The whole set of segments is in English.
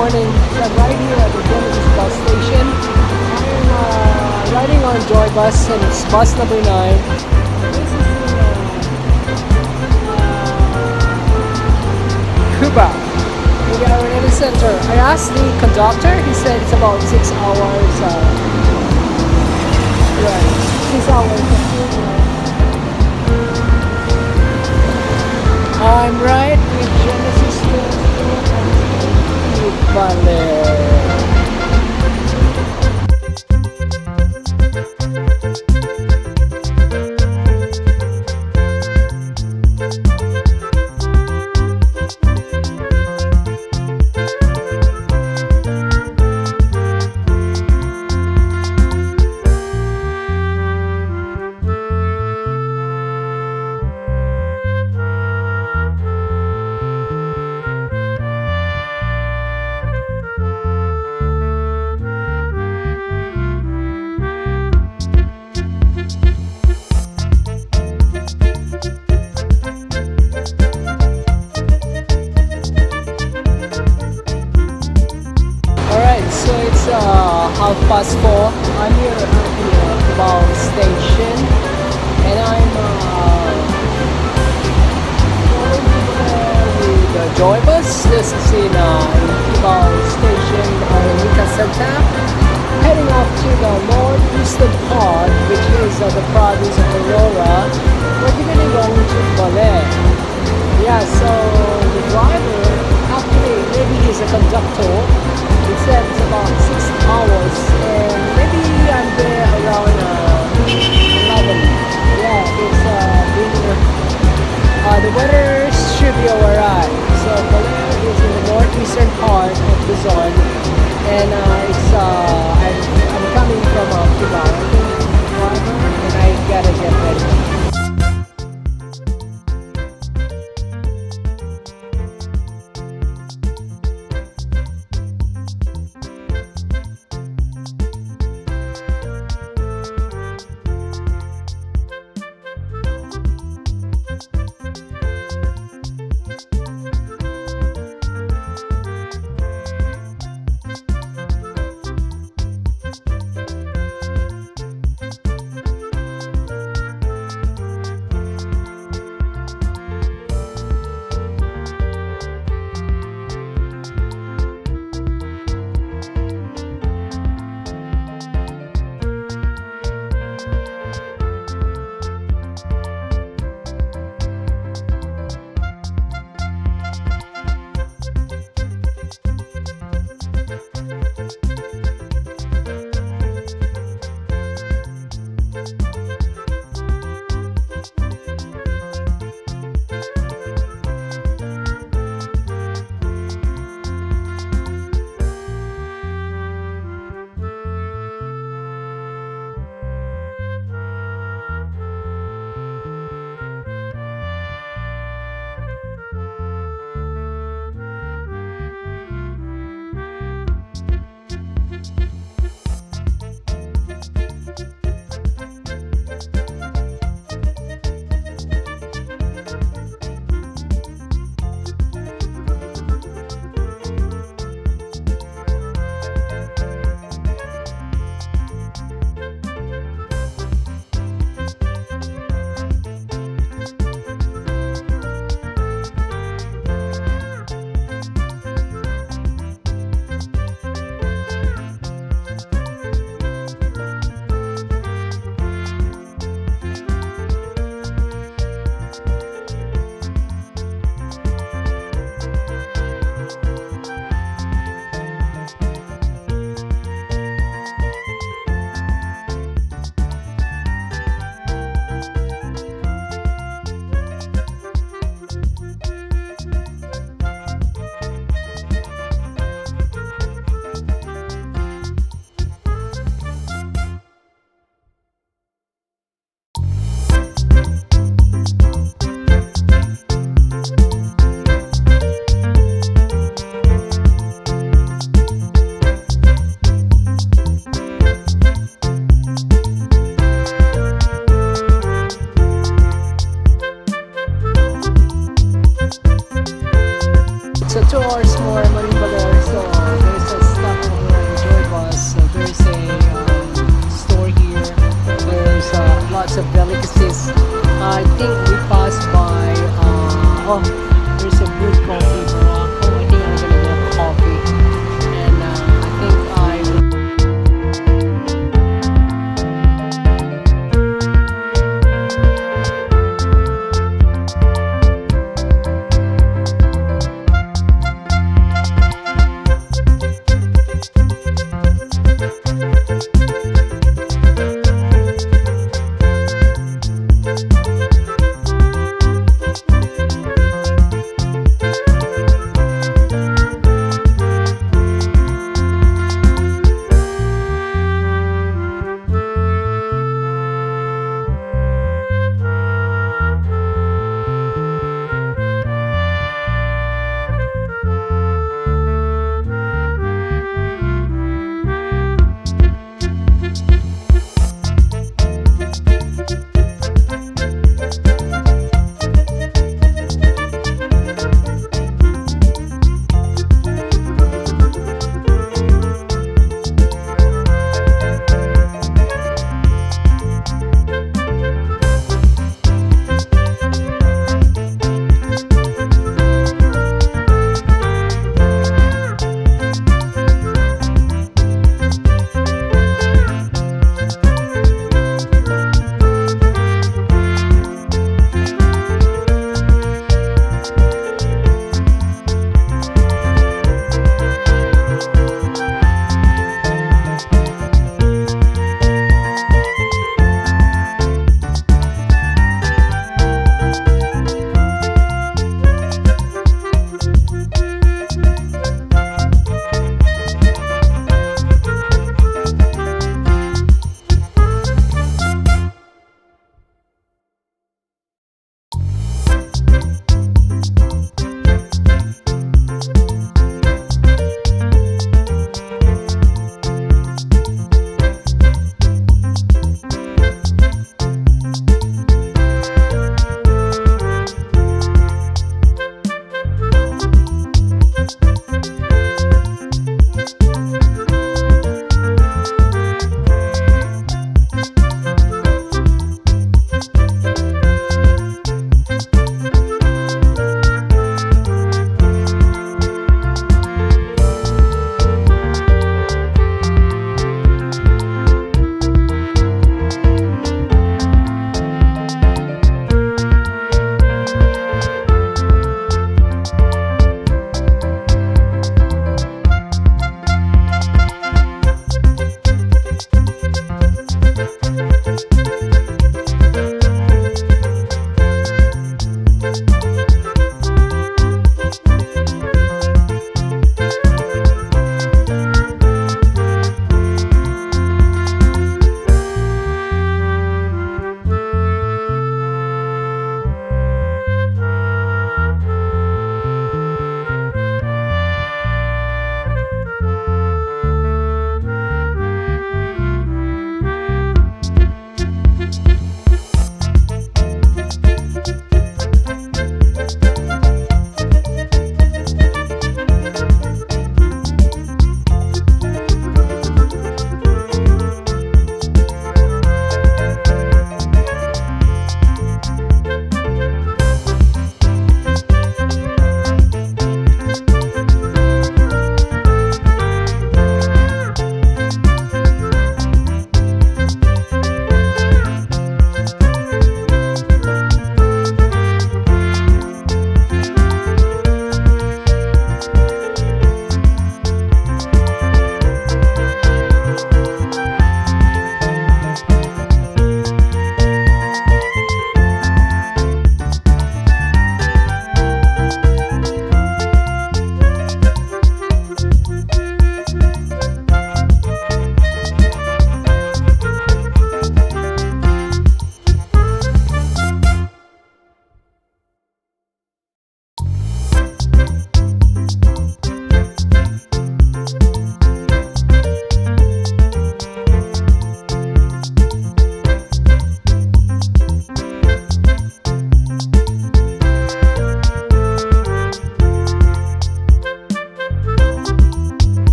morning. So I'm right here at the Genesis bus station. I'm riding on Joy Bus and it's bus number 9. This is Cubao in the Aurora Center. I asked the conductor, he said it's about 6 hours. Right, 6 hours. I'm right with Genesis and Baler. So it's 4:30. I'm here at the Cubao station, and I'm going with the Joy Bus. This is in Cubao station, Aurora Center, heading off to the northeastern part, which is the province of Aurora. We're going to go to Baler. Yeah, so the driver, actually, maybe he's a conductor. He said it's about 6 hours, and maybe I'm there around 11. Yeah, it's the weather should be alright. So Baler is in the northeastern part of Luzon, and I'm coming from Cubao, and I gotta get ready. Oh, there's a good coffee, bro. Oh, I think I'm gonna go coffee. And I think I will.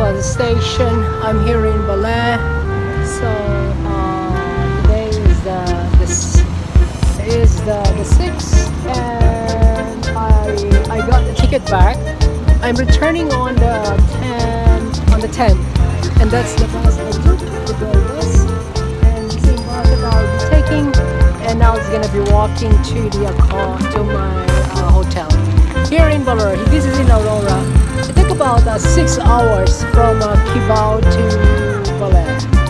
of the station. I'm here in Baler. So today is the 6th, and I got the ticket back. I'm returning on the 10th, and that's the bus I took, the Gold bus, and the same bus that I'll be taking. And now it's gonna be walking to my hotel here in Baler. This is in Aurora. It took about 6 hours from Cubao to Baler.